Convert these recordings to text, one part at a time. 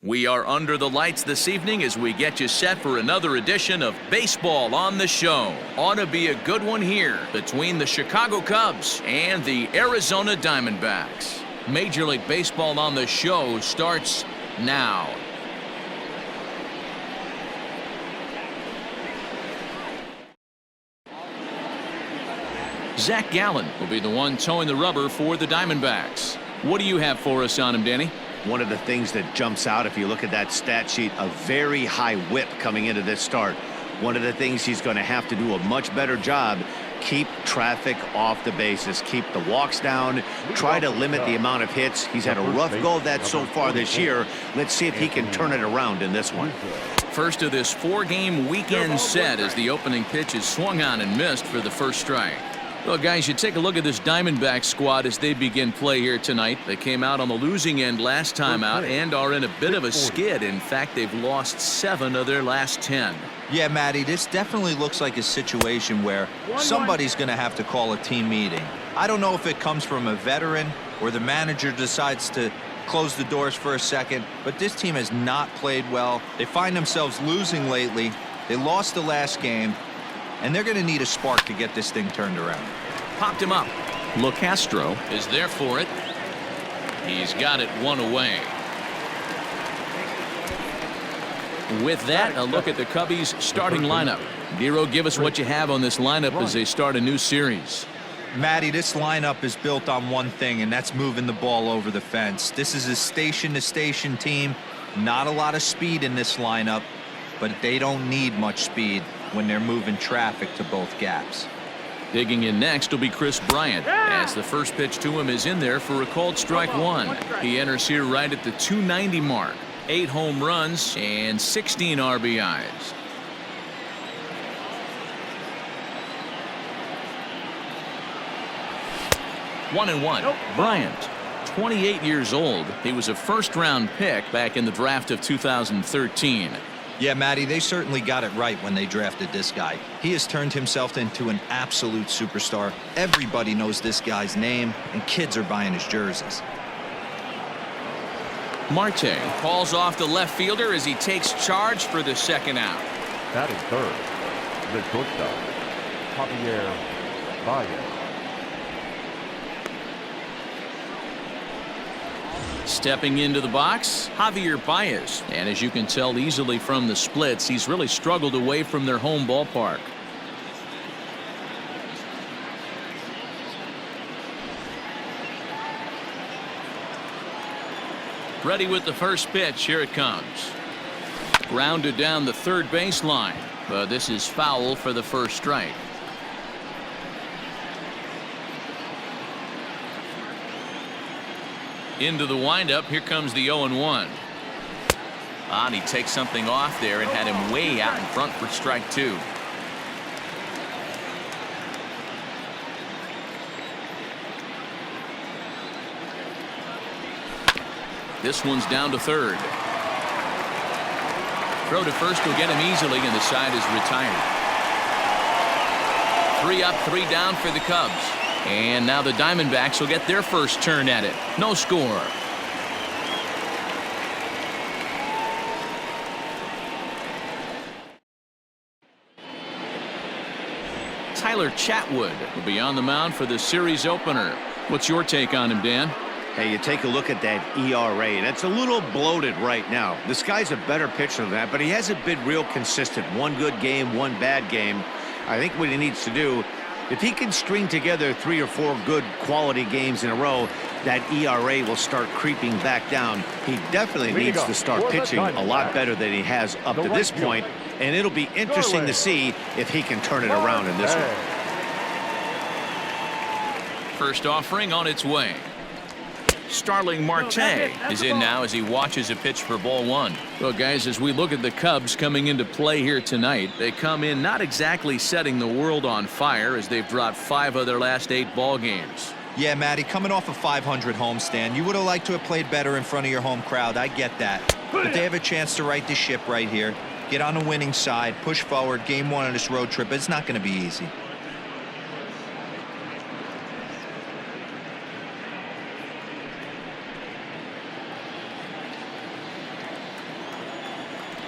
We are under the lights this evening as we get you set for another edition of Baseball on the Show. Ought to be a good one here between the Chicago Cubs and the Arizona Diamondbacks. Major League Baseball on the Show starts now. Zach Gallen will be the one towing the rubber for the Diamondbacks. What do you have for us on him, Danny? One of the things that jumps out, if you look at that stat sheet, a very high whip coming into this start. One of the things he's going to have to do a much better job, keep traffic off the bases, keep the walks down, try to limit the amount of hits. He's had a rough go of that so far this year. Let's see if he can turn it around in this one. First of this four-game weekend set as the opening pitch is swung on and missed for the first strike. Well, guys, you take a look at this Diamondbacks squad as they begin play here tonight. They came out on the losing end last time out and are in a bit of a skid. In fact, they've lost 7 of their last 10. Yeah, Matty, this definitely looks like a situation where somebody's going to have to call a team meeting. I don't know if it comes from a veteran or the manager decides to close the doors for a second, but this team has not played well. They find themselves losing lately. They lost the last game, and they're going to need a spark to get this thing turned around. Popped him up. LeCastro is there for it. He's got it one away. With that, a look at the Cubbies' starting lineup. Giro, give us what you have on this lineup as they start a new series. Matty, this lineup is built on one thing, and that's moving the ball over the fence. This is a station-to-station team. Not a lot of speed in this lineup, but they don't need much speed when they're moving traffic to both gaps. Digging in next will be Chris Bryant, as the first pitch to him is in there for a called strike one. He enters here right at the 290 mark. 8 home runs and 16 RBIs. One and one. Bryant, 28 years old. He was a first-round pick back in the draft of 2013. Yeah, Matty, they certainly got it right when they drafted this guy. He has turned himself into an absolute superstar. Everybody knows this guy's name, and kids are buying his jerseys. Marte calls off the left fielder as he takes charge for the second out. Batting third, the shortstop, Javier Baez. Stepping into the box, Javier Baez. And as you can tell easily from the splits, he's really struggled away from their home ballpark. Ready with the first pitch. Here it comes. Grounded down the third baseline, but this is foul for the first strike. Into the windup. Here comes the 0-1. And he takes something off there and had him way out in front for strike 2. This one's down to third. Throw to first will get him easily, and the side is retired. 3 up, 3 down for the Cubs. And now the Diamondbacks will get their first turn at it. No score. Tyler Chatwood will be on the mound for the series opener. What's your take on him, Dan? Hey, you take a look at that ERA, and it's a little bloated right now. This guy's a better pitcher than that, but he hasn't been real consistent. One good game, one bad game. I think what he needs to do, if he can string together 3 or 4 good quality games in a row, that ERA will start creeping back down. He definitely needs to start pitching a lot better than he has up to this point, and it'll be interesting to see if he can turn it around in this one. First offering on its way. Starling Marte is in now as he watches a pitch for ball 1. Well, guys, as we look at the Cubs coming into play here tonight, they come in not exactly setting the world on fire as they've dropped 5 of their last 8 ball games. Yeah, Matty, coming off a 500 homestand, you would have liked to have played better in front of your home crowd. I get that. But they have a chance to right the ship right here. Get on the winning side, push forward, game 1 of this road trip. It's not going to be easy.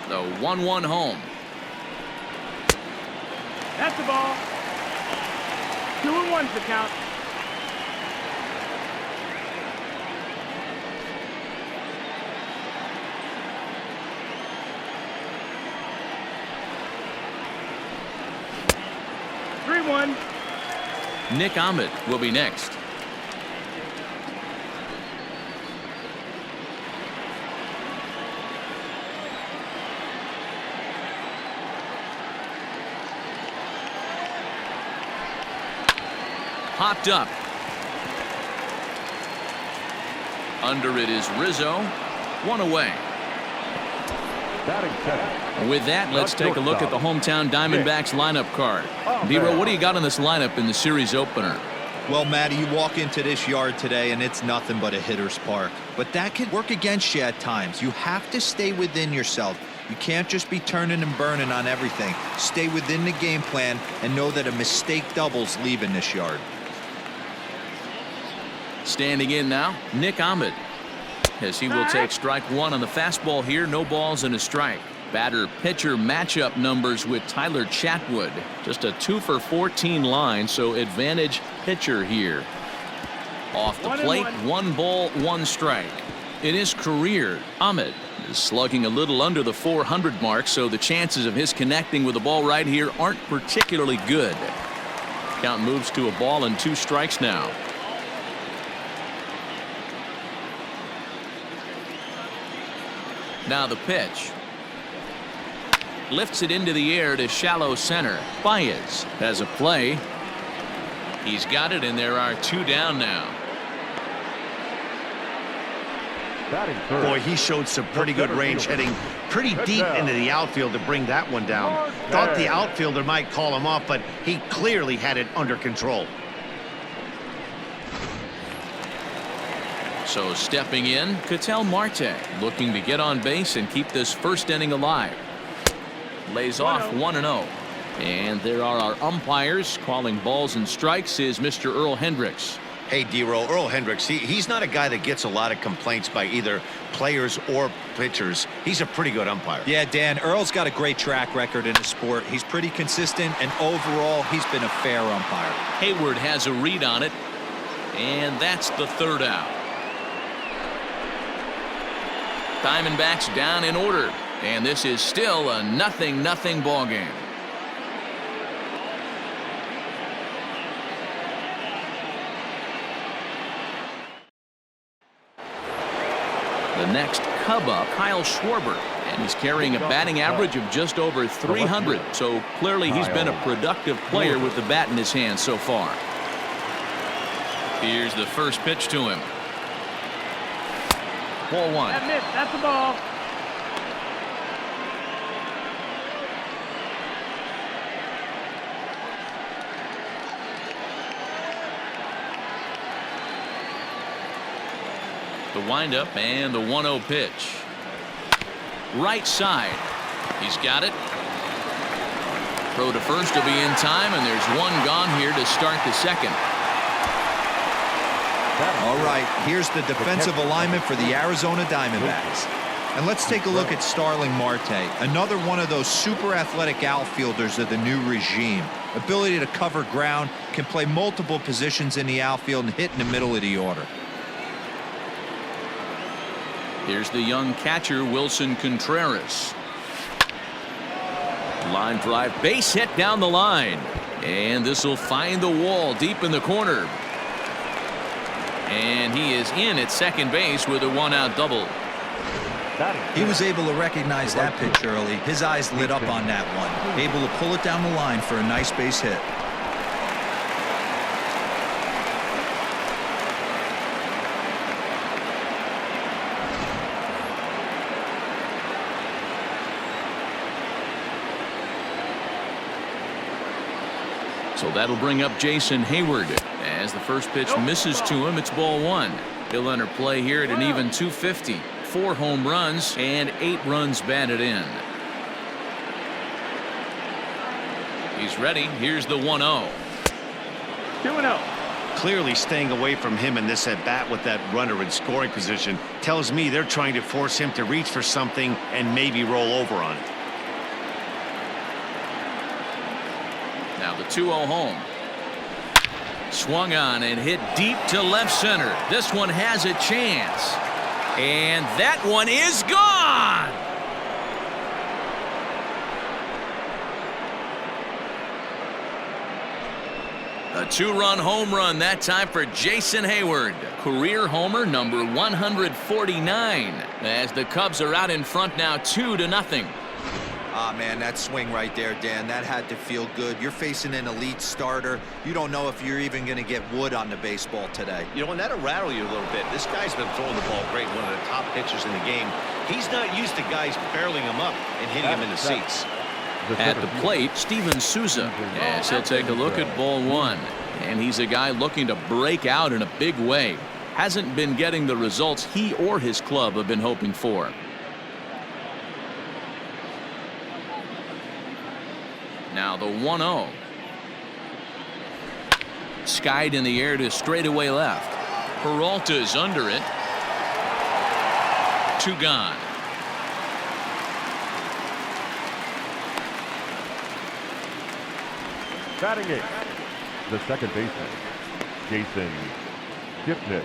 The 1-1 home. That's the ball. 2-1's the count. Nick Ahmed will be next. Popped up. Under it is Rizzo. One away. With that, let's take a look at the hometown Diamondbacks lineup card. Dero, what do you got in this lineup in the series opener? Well, Matty, you walk into this yard today and it's nothing but a hitter's park. But that can work against you at times. You have to stay within yourself. You can't just be turning and burning on everything. Stay within the game plan and know that a mistake doubles leaving this yard. Standing in now, Nick Ahmed, as he will take strike one on the fastball here. No balls and a strike. Batter-pitcher matchup numbers with Tyler Chatwood. Just a 2-for-14 line, so advantage pitcher here. Off the plate, 1 ball, 1 strike. In his career, Ahmed is slugging a little under the 400 mark, so the chances of his connecting with the ball right here aren't particularly good. Count moves to a ball and 2 strikes now. Now the pitch. Lifts it into the air to shallow center. Baez has a play. He's got it, and there are 2 down now. Boy, he showed some pretty good range, heading pretty deep into the outfield to bring that one down. Thought the outfielder might call him off, but he clearly had it under control. So stepping in, Ketel Marte, looking to get on base and keep this first inning alive. Lays off 1-0. And there are our umpires. Calling balls and strikes is Mr. Earl Hendricks. Hey, Dero, Earl Hendricks, he's not a guy that gets a lot of complaints by either players or pitchers. He's a pretty good umpire. Yeah, Dan, Earl's got a great track record in the sport. He's pretty consistent, and overall, he's been a fair umpire. Hayward has a read on it, and that's the 3rd out. Diamondbacks down in order, and this is still a 0-0 ball game. The next Cub up, Kyle Schwarber, and he's carrying a batting average of just over 300. So clearly he's been a productive player with the bat in his hand so far. Here's the first pitch to him. Ball 1. That missed. That's the ball. The windup and the 1-0 pitch. Right side. He's got it. Throw to first will be in time, and there's 1 gone here to start the 2nd. All right, here's the defensive alignment for the Arizona Diamondbacks. And let's take a look at Starling Marte, another one of those super athletic outfielders of the new regime. Ability to cover ground, can play multiple positions in the outfield and hit in the middle of the order. Here's the young catcher, Wilson Contreras. Line drive, base hit down the line. And this will find the wall deep in the corner. And he is in at second base with a 1-out double. He was able to recognize that pitch early. His eyes lit up on that one. Able to pull it down the line for a nice base hit. So that'll bring up Jason Hayward. As the first pitch misses to him, it's ball 1. He'll enter play here at an even 250. 4 home runs and 8 runs batted in. He's ready. Here's the 1-0. 2-0. clearly staying away from him in this at-bat with that runner in scoring position. Tells me they're trying to force him to reach for something and maybe roll over on it. Now the 2-0 home. Swung on and hit deep to left center. This one has a chance. And that one is gone. A 2-run home run that time for Jason Hayward. Career homer number 149. As the Cubs are out in front now 2-0. Ah, man, that swing right there, Dan, that had to feel good. You're facing an elite starter. You don't know if you're even going to get wood on the baseball today. You know, and that'll rattle you a little bit. This guy's been throwing the ball great, one of the top pitchers in the game. He's not used to guys barreling him up and hitting him in the seats. At the plate, Steven Souza. As he'll take a look at ball one. And he's a guy looking to break out in a big way. Hasn't been getting the results he or his club have been hoping for. Now the 1-0. Skied in the air to straightaway left. Peralta's under it. 2 gone. Batting it, the second baseman, Jason Kipnis.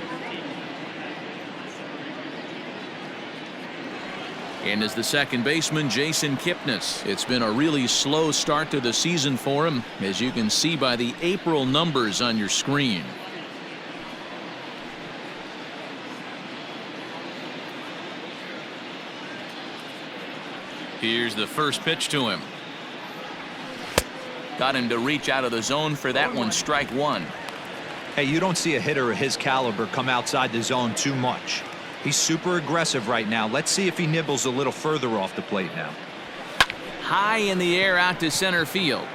And as the second baseman, Jason Kipnis. It's been a really slow start to the season for him, as you can see by the April numbers on your screen. Here's the first pitch to him. Got him to reach out of the zone for that one. Strike one. Hey, you don't see a hitter of his caliber come outside the zone too much. He's super aggressive right now. Let's see if he nibbles a little further off the plate now. High in the air out to center field.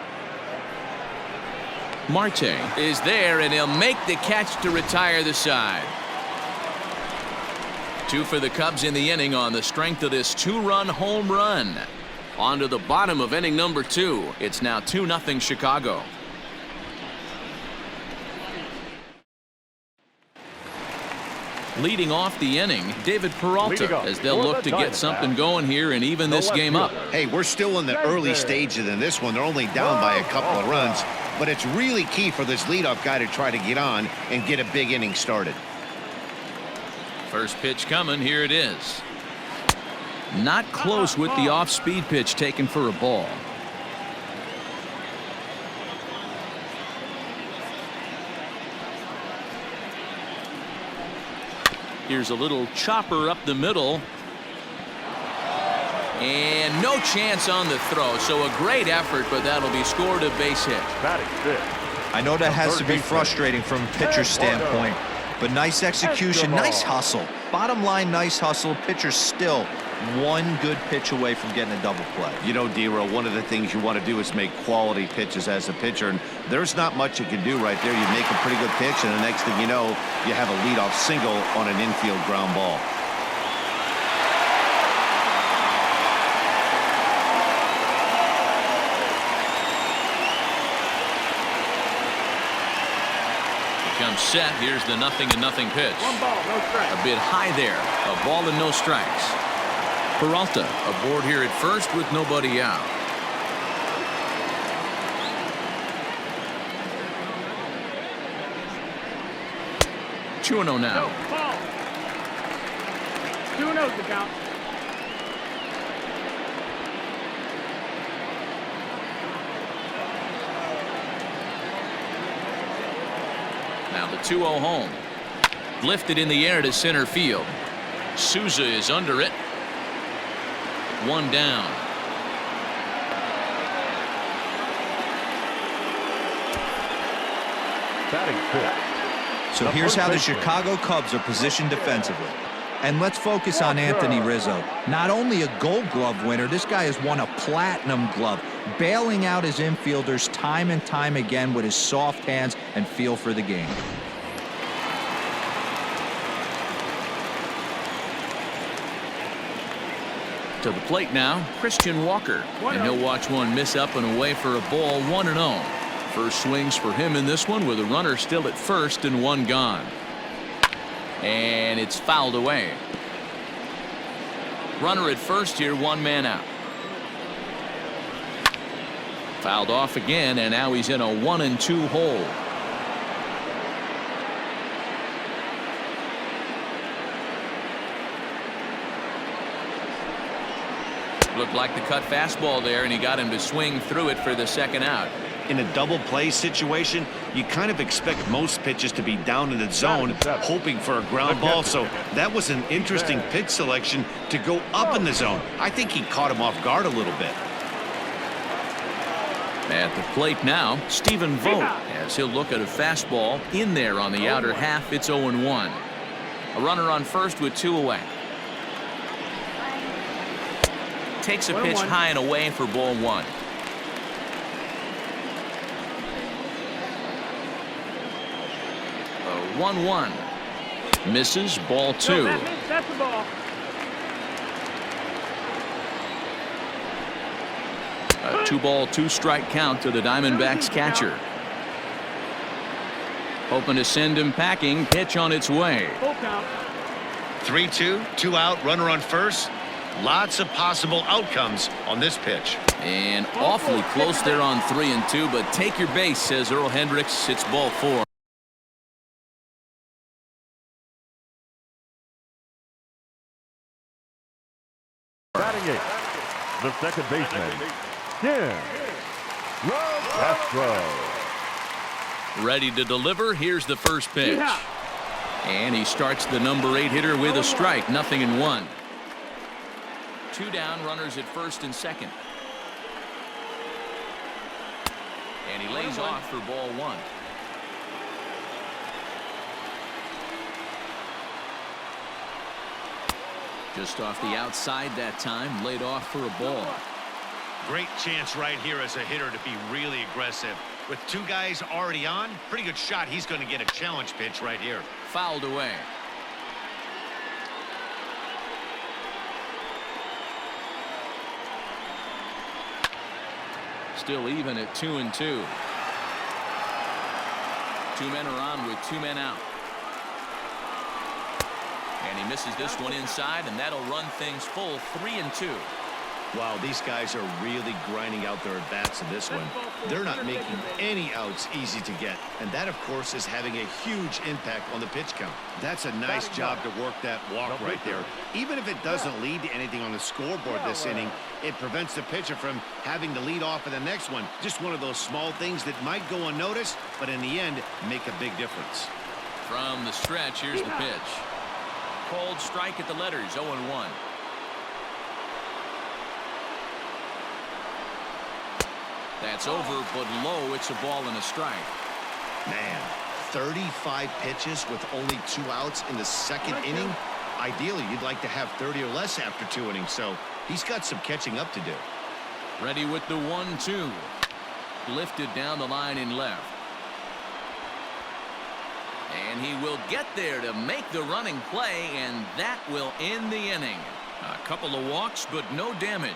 Marte is there, and he'll make the catch to retire the side. 2 for the Cubs in the inning on the strength of this 2-run home run. On to the bottom of inning number 2. It's now 2-0 Chicago. Leading off the inning, David Peralta, as they'll look to get something going here and even this game up. Hey, we're still in the early stages in this one. They're only down by a couple of runs, but it's really key for this leadoff guy to try to get on and get a big inning started. First pitch coming. Here it is. Not close with the off-speed pitch taken for a ball. Here's a little chopper up the middle. And no chance on the throw. So a great effort, but that'll be scored a base hit. I know that has to be frustrating from a pitcher's standpoint, but nice execution, nice hustle. Bottom line, nice hustle. Pitcher's still one good pitch away from getting a double play. You know, D-Row, one of the things you want to do is make quality pitches as a pitcher, and there's not much you can do right there. You make a pretty good pitch, and the next thing you know, you have a leadoff single on an infield ground ball. Comes set. Here's the 0-0 pitch. 1 ball, no strike. A bit high there. A ball and no strikes. Peralta aboard here at first with nobody out. Two-0 now. No, ball. 2-0 the count. Now the 2-0 home. Lifted in the air to center field. Souza is under it. 1 down. Batting fifth. So here's how the Chicago Cubs are positioned defensively. And let's focus on Anthony Rizzo. Not only a Gold Glove winner, this guy has won a Platinum Glove, bailing out his infielders time and time again with his soft hands and feel for the game. To the plate now, Christian Walker. And he'll watch one miss up and away for a ball. 1-0. First swings for him in this one with a runner still at first and one gone. And it's fouled away. Runner at first here, one man out. Fouled off again, and now he's in a 1-2 hole. Looked like the cut fastball there, and he got him to swing through it for the second out. In a double play situation, you kind of expect most pitches to be down in the zone, hoping for a ground ball. So that was an interesting pitch selection to go up in the zone. I think he caught him off guard a little bit. At the plate now, Stephen Vogt, as he'll look at a fastball in there on the outer half. It's 0-1. A runner on first with two away. Takes a pitch high and away for ball one. A 1-1. Misses, ball two. That's the ball. A 2-ball, 2-strike count to the Diamondbacks catcher. Hoping to send him packing. Pitch on its way. Full count. 3-2, 2 out, runner on first. Lots of possible outcomes on this pitch. And awfully close there on 3-2, but take your base, says Earl Hendricks. It's ball four. Batting it, the second baseman, Jim Castro. Ready to deliver. Here's the first pitch. Yeah. And he starts the number 8 hitter with a strike. 0-1. 2 down, runners at first and second. And he lays off for ball one. Just off the outside that time, laid off for a ball. Great chance right here as a hitter to be really aggressive. With 2 guys already on, pretty good shot. He's going to get a challenge pitch right here. Fouled away. Still even at 2-2. 2 men are on with 2 men out. And he misses this one inside, and that'll run things full. 3-2. Wow, these guys are really grinding out their at-bats in this one. They're not making any outs easy to get, and that, of course, is having a huge impact on the pitch count. That's a nice job to work that walk right there. Even if it doesn't lead to anything on the scoreboard this inning, it prevents the pitcher from having to lead off in the next one. Just one of those small things that might go unnoticed, but in the end, make a big difference. From the stretch, here's the pitch. Cold strike at the letters, 0-1. That's over, but low. It's a ball and a strike. Man, 35 pitches with only 2 outs in the second inning. Ideally, you'd like to have 30 or less after 2 innings, so he's got some catching up to do. Ready with the 1-2. Lifted down the line in left. And he will get there to make the running play, and that will end the inning. A couple of walks, but no damage.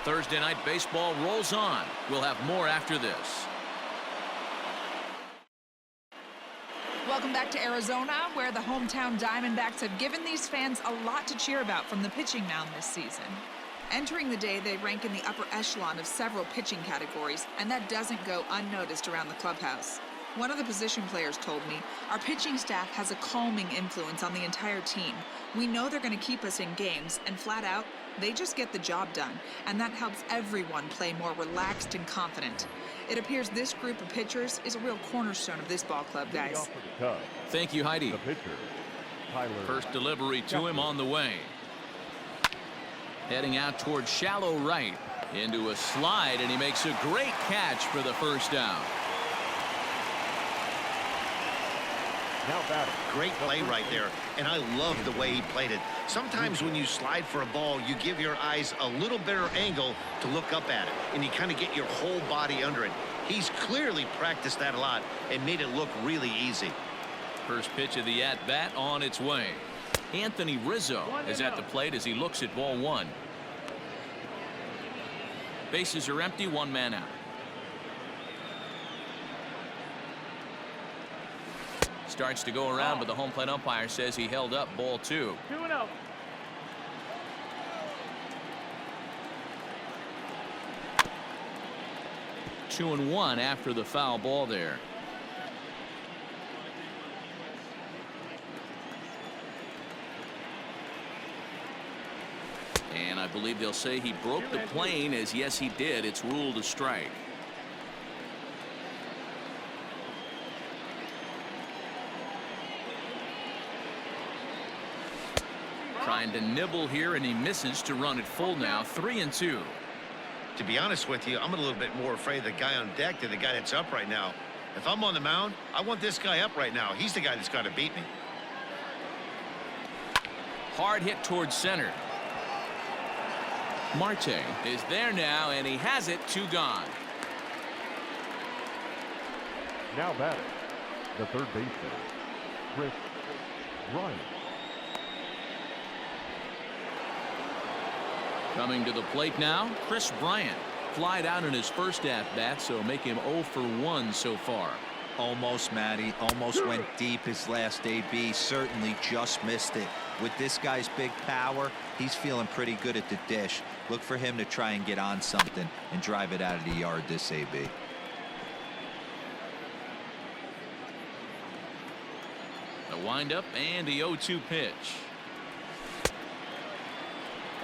Thursday Night Baseball rolls on. We'll have more after this. Welcome back to Arizona, where the hometown Diamondbacks have given these fans a lot to cheer about from the pitching mound this season. Entering the day, they rank in the upper echelon of several pitching categories, and that doesn't go unnoticed around the clubhouse. One of the position players told me, our pitching staff has a calming influence on the entire team. We know they're going to keep us in games, and flat out, they just get the job done, and that helps everyone play more relaxed and confident. It appears this group of pitchers is a real cornerstone of this ball club, guys. Thank you, Heidi. The pitcher, Tyler. First delivery to him on the way. Heading out towards shallow right. Into a slide, and he makes a great catch for the first out. Now batting. Great play right there, and I love the way he played it. Sometimes when you slide for a ball, you give your eyes a little better angle to look up at it, and you kind of get your whole body under it. He's clearly practiced that a lot and made it look really easy. First pitch of the at-bat on its way. Anthony Rizzo is at the plate as he looks at ball one. Bases are empty, 1 man out. starts to go around, but the home plate umpire says he held up ball 2. 2-0. Two and one after the foul ball there. And I believe they'll say he broke the plane, as yes he did. It's ruled a strike. Trying to nibble here, and he misses to run it full now. 3-2. To be honest with you, I'm a little bit more afraid of the guy on deck than the guy that's up right now. If I'm on the mound, I want this guy up right now. He's the guy that's got to beat me. Hard hit towards center. Marte is there now, and he has it. 2 gone. Now batting, the third baseman, Chris Bryant. Coming to the plate now, Chris Bryant. Flied out in his first at-bat, so make him 0 for 1 so far. Almost, Matty. Almost went deep his last AB. Certainly just missed it. With this guy's big power, he's feeling pretty good at the dish. Look for him to try and get on something and drive it out of the yard this AB. The windup and the 0-2 pitch.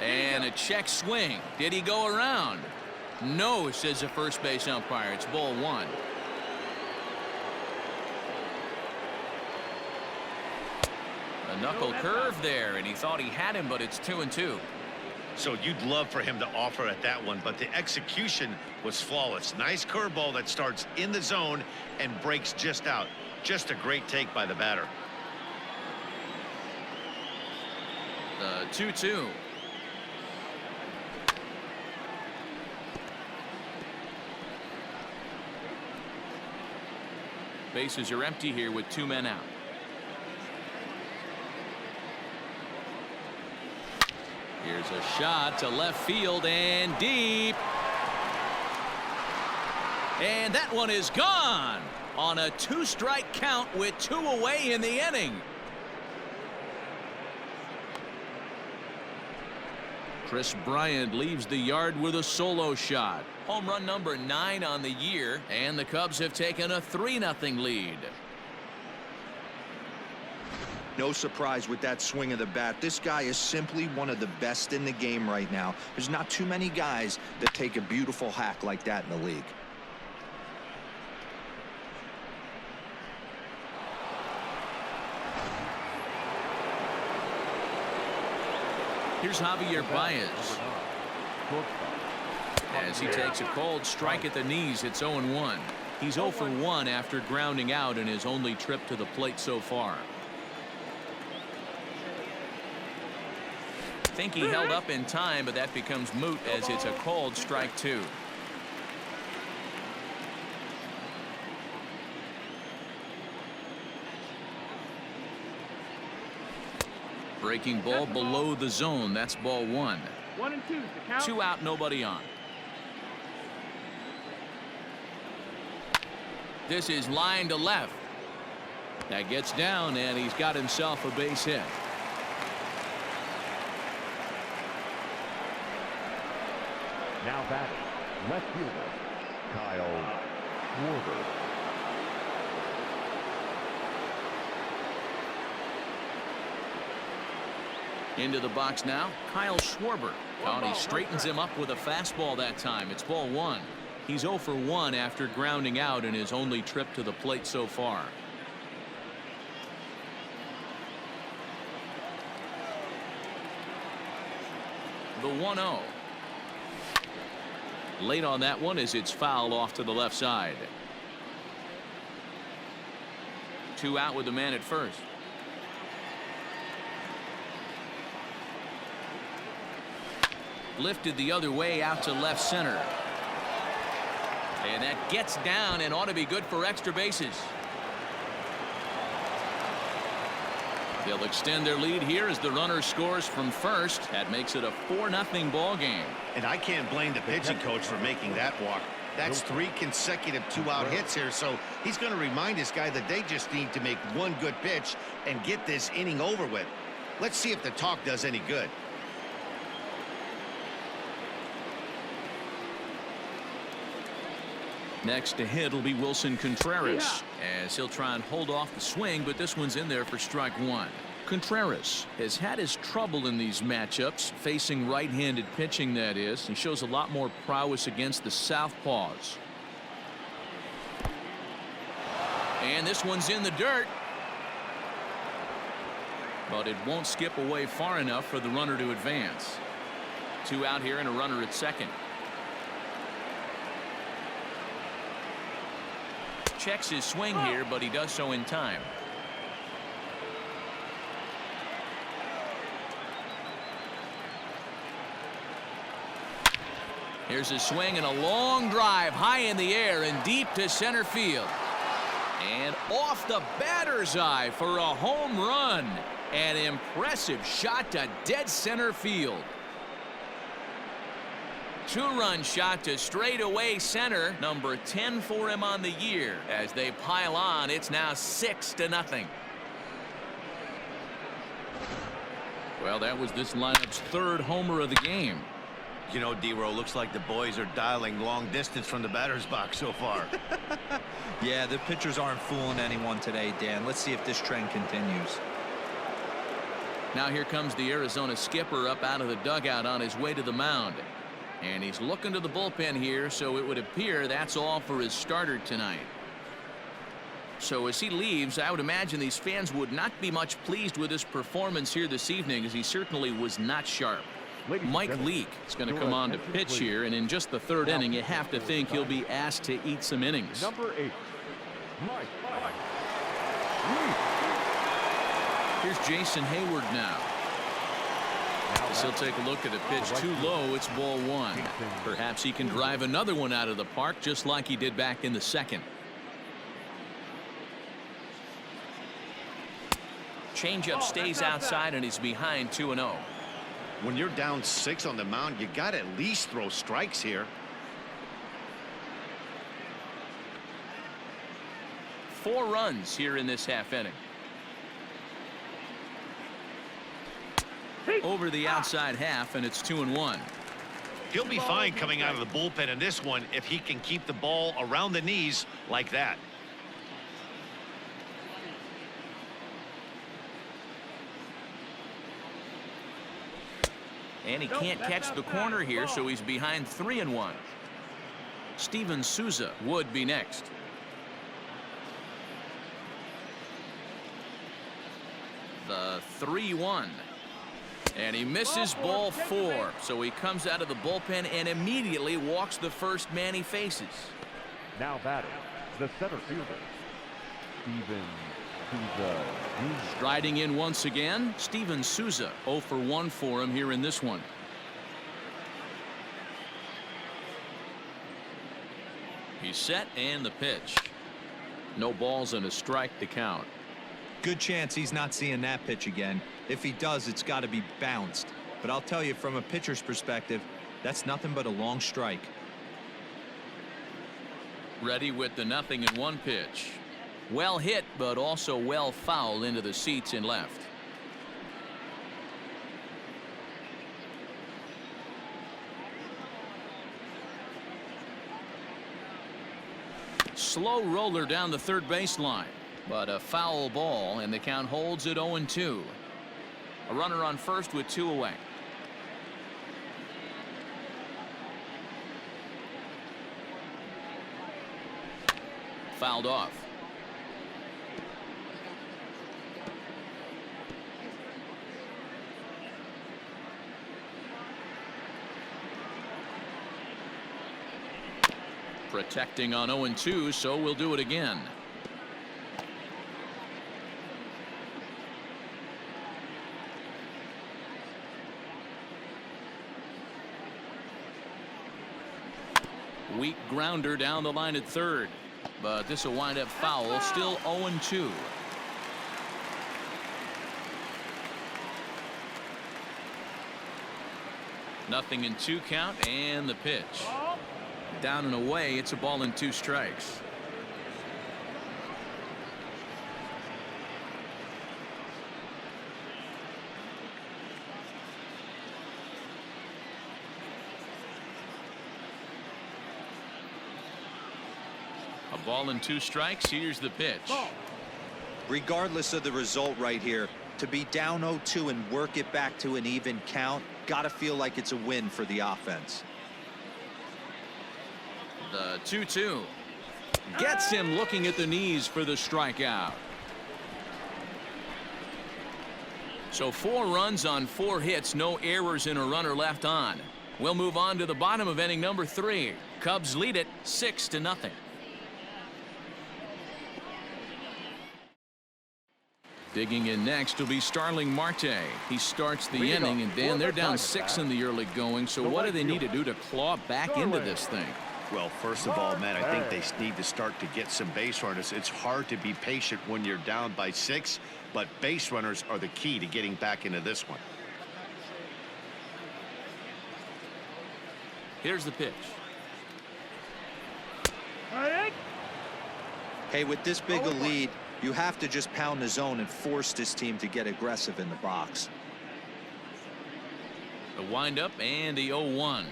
And a check swing. Did he go around? No, says the first base umpire. It's ball 1. A knuckle curve there, and he thought he had him, but it's 2-2. So you'd love for him to offer at that one, but the execution was flawless. Nice curveball that starts in the zone and breaks just out. Just a great take by the batter. The 2-2. Bases are empty here with 2 men out. Here's a shot to left field and deep. And that one is gone on a 2-strike count with 2 away in the inning. Chris Bryant leaves the yard with a solo shot. Home run number 9 on the year, and the Cubs have taken a 3-0 lead. No surprise with that swing of the bat. This guy is simply one of the best in the game right now. There's not too many guys that take a beautiful hack like that in the league. Here's Javier Baez. As he takes a cold strike at the knees, it's 0-1. He's 0 for 1 after grounding out in his only trip to the plate so far. I think he held up in time, but that becomes moot as it's a called strike 2. Breaking ball below the zone. That's ball 1. 1-2 the count. 2 out, nobody on. This is line to left. That gets down, and he's got himself a base hit. Now batting, left fielder, Kyle Schwarber. Into the box now, Kyle Schwarber. He straightens him up with a fastball that time. It's ball 1. He's 0 for 1 after grounding out in his only trip to the plate so far. The 1-0. Late on that one as it's fouled off to the left side. 2 out with the man at first. Lifted the other way out to left center. And that gets down and ought to be good for extra bases. They'll extend their lead here as the runner scores from first. That makes it a 4-0 ball game. And I can't blame the pitching coach for making that walk. That's 3 consecutive 2-out hits here, so he's going to remind this guy that they just need to make one good pitch and get this inning over with. Let's see if the talk does any good. Next to hit will be Wilson Contreras, as he'll try and hold off the swing, but this one's in there for strike 1. Contreras has had his trouble in these matchups, facing right-handed pitching, that is. He shows a lot more prowess against the southpaws. And this one's in the dirt. But it won't skip away far enough for the runner to advance. 2 out here and a runner at second. Checks his swing here, but he does so in time. Here's a swing and a long drive high in the air and deep to center field. And off the batter's eye for a home run. An impressive shot to dead center field. 2-run shot to straightaway center. Number 10 for him on the year. As they pile on, it's now 6-0. Well, that was this lineup's 3rd homer of the game. You know, D-Row, looks like the boys are dialing long distance from the batter's box so far. Yeah, the pitchers aren't fooling anyone today, Dan. Let's see if this trend continues. Now here comes the Arizona skipper up out of the dugout on his way to the mound. And he's looking to the bullpen here, so it would appear that's all for his starter tonight. So as he leaves, I would imagine these fans would not be much pleased with his performance here this evening, as he certainly was not sharp. Mike Leake is going to come on to pitch here, and in just the 3rd inning, you have to think he'll be asked to eat some innings. Number 8, Mike. Here's Jason Hayward now. As he'll take a look at a pitch too low. It's ball 1. Perhaps he can drive another one out of the park, just like he did back in the 2nd. Changeup stays outside, and he's behind 2-0. When you're down 6 on the mound, you got to at least throw strikes here. 4 runs here in this half inning. Over the outside half, and it's 2-1. He'll be fine coming out of the bullpen in this one if he can keep the ball around the knees like that. And he can't catch the corner here, so he's behind 3-1. Steven Souza would be next. The 3-1. And he misses ball 4. So he comes out of the bullpen and immediately walks the first man he faces. Now batting, the center fielder, Steven Souza. Striding in once again, Steven Souza. 0 for 1 for him here in this one. He's set, and the pitch. No balls and a strike to count. Good chance he's not seeing that pitch again. If he does, it's got to be bounced. But I'll tell you, from a pitcher's perspective, that's nothing but a long strike. Ready with the 0-1 pitch. Well hit, but also well fouled into the seats in left. Slow roller down the third baseline, but a foul ball, and the count holds at 0-2. A runner on first with 2 away. Fouled off. Protecting on 0-2, so we'll do it again. Weak grounder down the line at third, but this will wind up foul. Still 0-2. Nothing in 2 count, and the pitch. down and away. It's a ball and 2 strikes. A ball and 2 strikes. Here's the pitch. Regardless of the result right here, to be down 0-2 and work it back to an even count, gotta feel like it's a win for the offense. The 2-2 gets him looking at the knees for the strikeout. So 4 runs on 4 hits, no errors, and a runner left on. We'll move on to the bottom of inning number 3. Cubs lead it 6-0. Digging in next will be Starling Marte. He starts the inning, and Dan, they're down 6 in the early going. So what do they need to do to claw back into this thing? Well, first of all, Matt, I think they need to start to get some base runners. It's hard to be patient when you're down by 6, but base runners are the key to getting back into this one. Here's the pitch. Hey, with this big a lead, you have to just pound the zone and force this team to get aggressive in the box. The windup and the 0-1.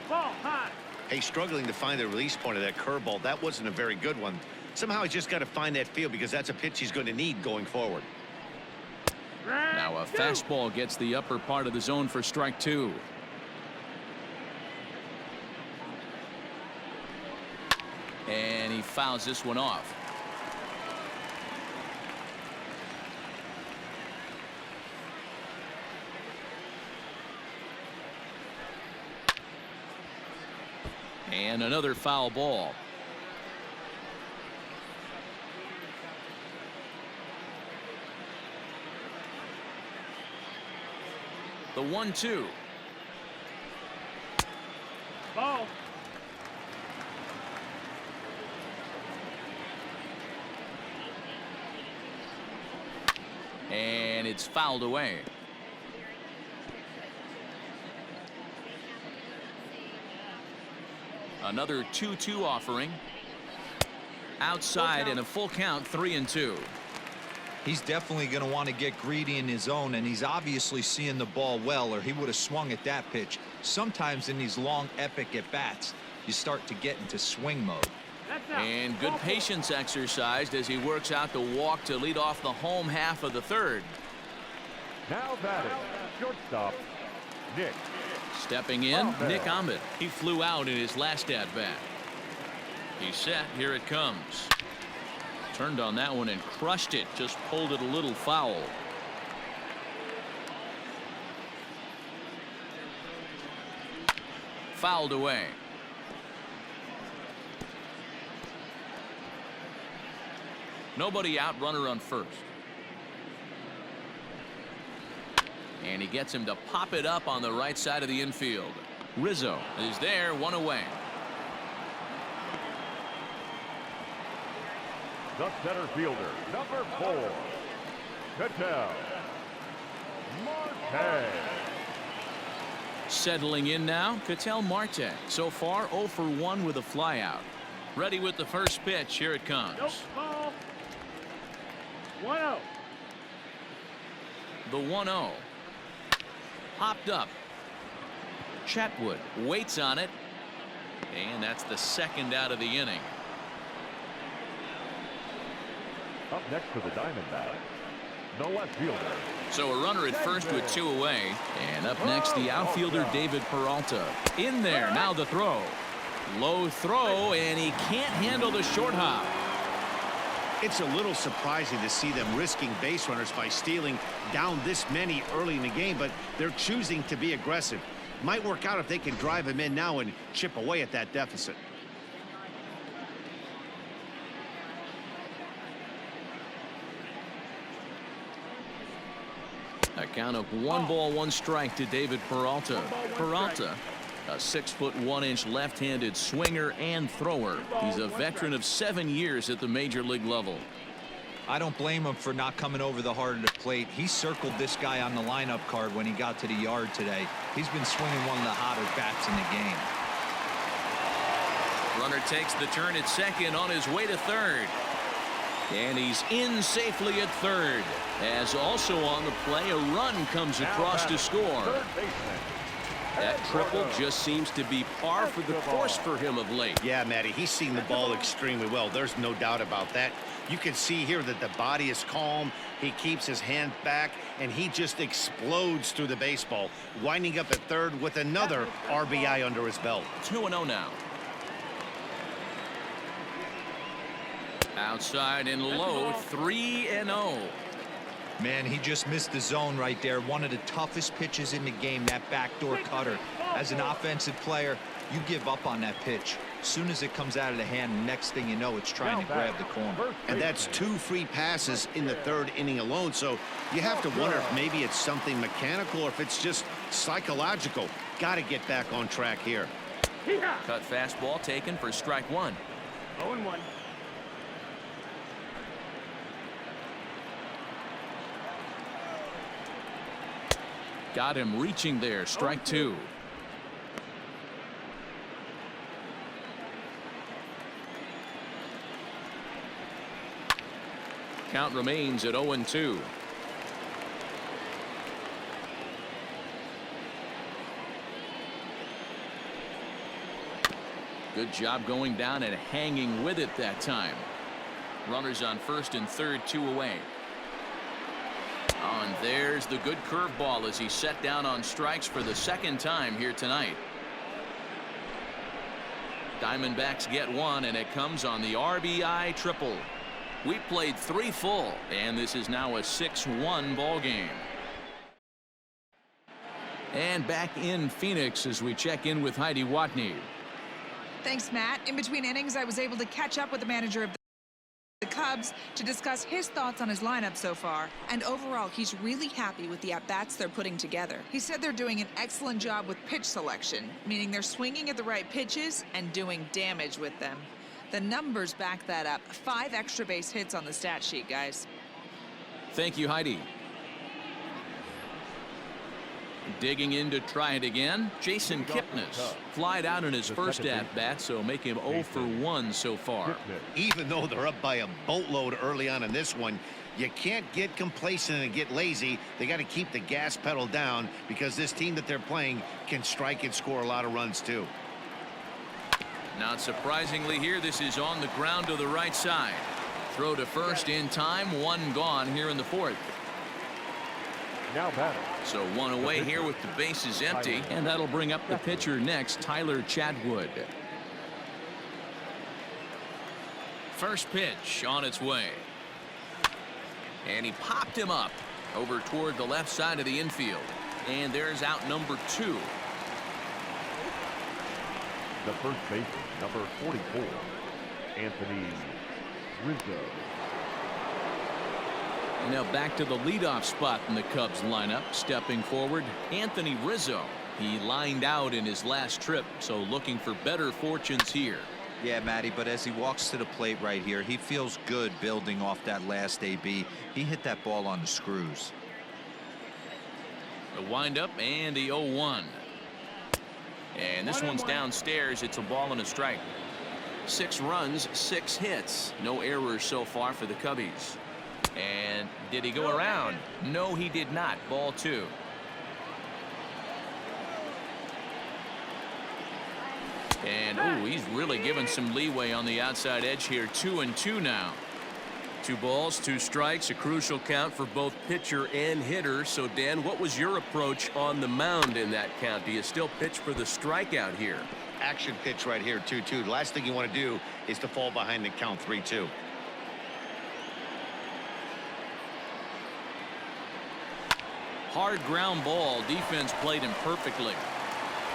Ball high. Hey, struggling to find the release point of that curveball. That wasn't a very good one. Somehow he's just got to find that feel because that's a pitch he's going to need going forward. Now a fastball gets the upper part of the zone for strike 2. And he fouls this one off. And another foul ball. The 1-2. Ball. And it's fouled away. Another 2-2 offering. Outside and a full count, 3-2. He's definitely going to want to get greedy in his own, and he's obviously seeing the ball well, or he would have swung at that pitch. Sometimes in these long, epic at-bats, you start to get into swing mode. And good patience exercised as he works out the walk to lead off the home half of the 3rd. Now batting, shortstop, Nick. Stepping in, Nick Ahmed. He flew out in his last at-bat. He's set. Here it comes. Turned on that one and crushed it. Just pulled it a little foul. Fouled away. Nobody out, runner on first. And he gets him to pop it up on the right side of the infield. Rizzo is there, 1 away. The center fielder, number 4, Ketel Marte. Settling in now, Ketel Marte. So far 0 for 1 with a flyout. Ready with the first pitch. Here it comes. Nope. Ball. 1-0. The 1-0. Popped up. Chatwood waits on it. And that's the second out of the inning. Up next for the Diamondbacks, the left fielder. So a runner at first with 2 away. And up next, the outfielder David Peralta. In there, now the throw. Low throw, and he can't handle the short hop. It's a little surprising to see them risking base runners by stealing down this many early in the game, but they're choosing to be aggressive. Might work out if they can drive him in now and chip away at that deficit. A count of 1 ball, 1 strike to David Peralta. Peralta, a 6'1" left-handed swinger and thrower. He's a veteran of 7 years at the major league level. I don't blame him for not coming over the heart of the plate. He circled this guy on the lineup card when he got to the yard today. He's been swinging one of the hotter bats in the game. Runner takes the turn at second on his way to third. And he's in safely at third. As also on the play, a run comes across to score. That triple just seems to be par for the course for him of late. Yeah, Matty, he's seeing the ball extremely well. There's no doubt about that. You can see here that the body is calm. He keeps his hand back, and he just explodes through the baseball, winding up at third with another RBI under his belt. 2-0 now. Outside and low, 3-0. Man, he just missed the zone right there. One of the toughest pitches in the game, that backdoor cutter. As an offensive player, you give up on that pitch. As soon as it comes out of the hand, next thing you know, it's trying to grab the corner. And that's 2 free passes in the third inning alone. So you have to wonder if maybe it's something mechanical or if it's just psychological. Got to get back on track here. Cut fastball taken for strike one. 0-1. Got him reaching there. Strike two. Count remains at 0-2. Good job going down and hanging with it that time. Runners on first and third, 2 away. And there's the good curveball as he set down on strikes for the second time here tonight. Diamondbacks get one, and it comes on the RBI triple. We played 3 full, and this is now a 6-1 ball game. And back in Phoenix as we check in with Heidi Watney. Thanks, Matt. In between innings, I was able to catch up with the manager of the Cubs to discuss his thoughts on his lineup so far. And overall, he's really happy with the at-bats they're putting together. He said they're doing an excellent job with pitch selection, meaning they're swinging at the right pitches and doing damage with them. The numbers back that up. 5 extra base hits on the stat sheet, guys. Thank you, Heidi. Digging in to try it again, Jason Kipnis flied out in his first at-bat, so make him 0 for 1 so far. Even though they're up by a boatload early on in this one, you can't get complacent and get lazy. They got to keep the gas pedal down because this team that they're playing can strike and score a lot of runs too. Not surprisingly here, this is on the ground to the right side. Throw to first in time, 1 gone here in the 4th. Now batting. So 1 away here with the bases empty, and that'll bring up the pitcher next, Tyler Chadwood. First pitch on its way. And he popped him up over toward the left side of the infield. And there's out number 2. The first baseman, number 44, Anthony Rizzo. And now back to the leadoff spot in the Cubs lineup. Stepping forward, Anthony Rizzo. He lined out in his last trip, so looking for better fortunes here. Yeah, Matty, but as he walks to the plate right here, he feels good building off that last AB. He hit that ball on the screws. The windup and the 0-1. And this one's downstairs. It's a ball and a strike. 6 runs, 6 hits. No errors so far for the Cubbies. And did he go around? No, he did not. Ball 2. And oh, he's really given some leeway on the outside edge here. 2-2 now. 2 balls, 2 strikes, a crucial count for both pitcher and hitter. So Dan, what was your approach on the mound in that count? Do you still pitch for the strikeout here? Action pitch right here, 2-2. The last thing you want to do is to fall behind the count 3-2. Hard ground ball. Defense played him perfectly.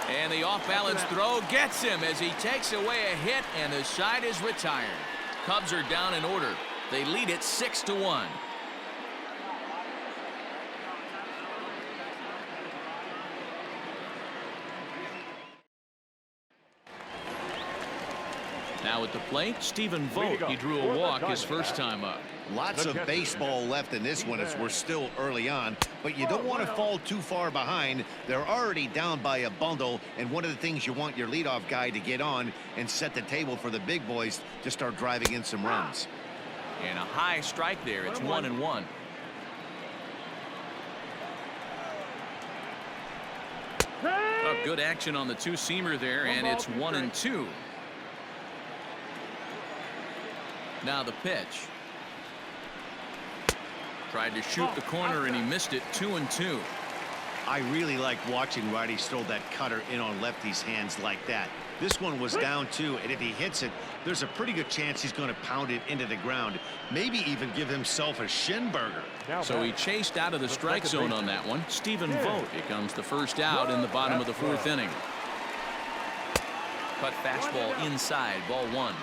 And the off-balance throw gets him as he takes away a hit, and the side is retired. Cubs are down in order. They lead it 6-1. Now Now at the plate, Stephen Vogt. He drew a walk his first time up. Lots of baseball left in this one as we're still early on, but you don't want to fall too far behind. They're already down by a bundle, and one of the things you want your leadoff guy to get on and set the table for the big boys to start driving in some runs. And a high strike there. It's 1-1. Oh, good action on the two-seamer there, and it's 1-2. Now the pitch. Tried to shoot the corner and he missed it. 2-2. I really like watching righties throw that cutter in on lefties' hands like that. This one was down 2, and if he hits it, there's a pretty good chance he's going to pound it into the ground. Maybe even give himself a shin burger. So he chased out of the strike zone on that one. Stephen Vogt becomes the first out in the bottom of the 4th inning. Cut fastball inside. Ball 1.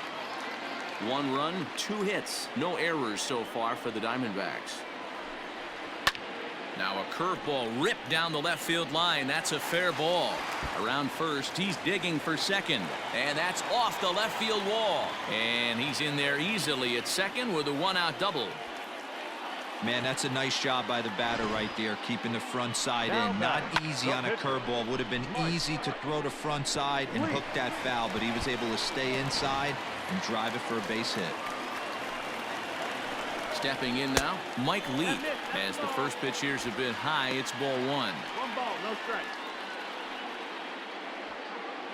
1 run, 2 hits. No errors so far for the Diamondbacks. Now a curveball ripped down the left field line. That's a fair ball. Around first, he's digging for second. And that's off the left field wall. And he's in there easily at second with a 1-out double. Man, that's a nice job by the batter right there, keeping the front side in. Not easy on a curveball. Would have been easy to throw the front side and hook that foul, but he was able to stay inside and drive it for a base hit. Stepping in now, Mike Leake. As the first pitch here's a bit high, it's ball 1. 1 ball, no strike.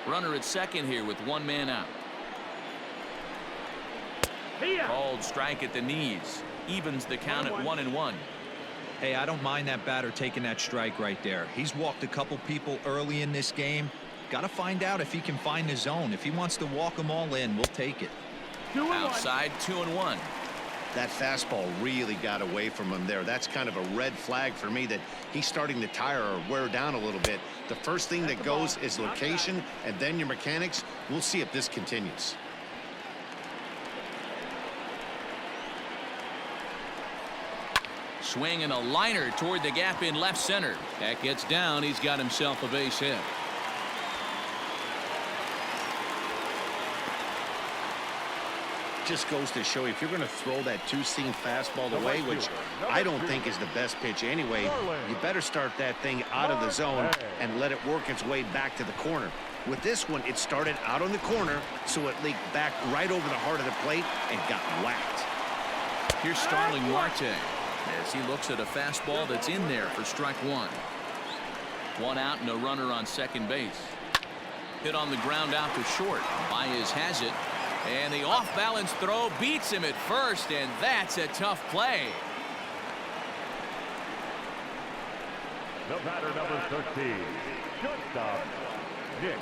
Runner at second here with 1 man out. Called strike at the knees. Evens the count at 1-1. Hey, I don't mind that batter taking that strike right there. He's walked a couple people early in this game. Got to find out if he can find the zone. If he wants to walk them all in, we'll take it. Outside, 2-1. That fastball really got away from him there. That's kind of a red flag for me that he's starting to tire or wear down a little bit. The first thing that goes is location and then your mechanics. We'll see if this continues. Swing and a liner toward the gap in left center. That gets down. He's got himself a base hit. Just goes to show you, if you're going to throw that two-seam fastball away, which I don't think is the best pitch anyway, you better start that thing out of the zone and let it work its way back to the corner. With this one, it started out on the corner, so it leaked back right over the heart of the plate and got whacked. Here's Starling Marte as he looks at a fastball that's in there for strike 1. 1 out and a runner on second base. Hit on the ground out to short. Baez has it. And the off-balance throw beats him at first, and that's a tough play. The batter, number 13, shortstop, Nick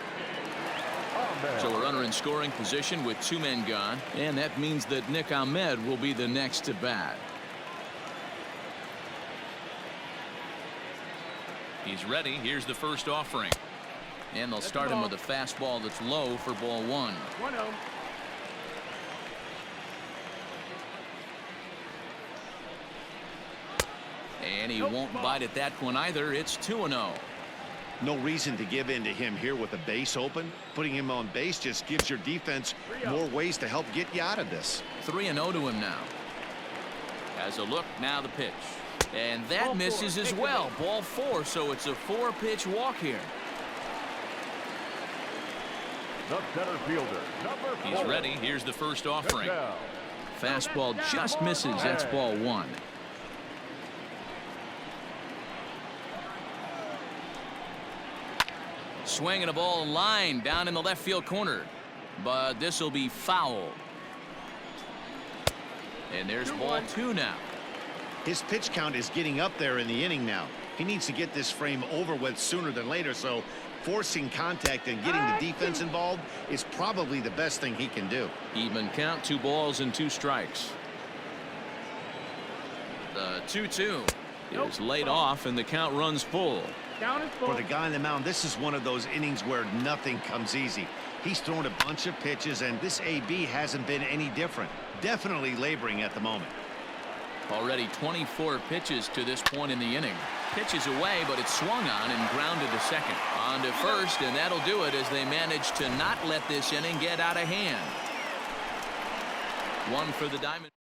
Ahmed. So a runner in scoring position with 2 men gone, and that means that Nick Ahmed will be the next to bat. He's ready. Here's the first offering. And they'll start him with a fastball that's low for ball 1. 1-0. And he won't bite at that one either. It's 2-0. No reason to give in to him here with the base open. Putting him on base just gives your defense more ways to help get you out of this. 3-0 to him now. Has a look. Now the pitch. And that misses as well. Ball 4, so it's a 4-pitch walk here. The center fielder, number 4. He's ready. Here's the first offering. Fastball just misses. That's ball 1. Swinging a ball line down in the left field corner, but this will be foul. And there's ball 2 now. His pitch count is getting up there in the inning now. He needs to get this frame over with sooner than later, so forcing contact and getting the defense involved is probably the best thing he can do. Even count, 2 balls and 2 strikes. The 2-2 is laid off and the count runs full. For the guy on the mound, this is one of those innings where nothing comes easy. He's thrown a bunch of pitches, and this AB hasn't been any different. Definitely laboring at the moment. Already 24 pitches to this point in the inning. Pitches away, but it's swung on and grounded to second. On to first, and that'll do it as they manage to not let this inning get out of hand. one for the Diamondbacks.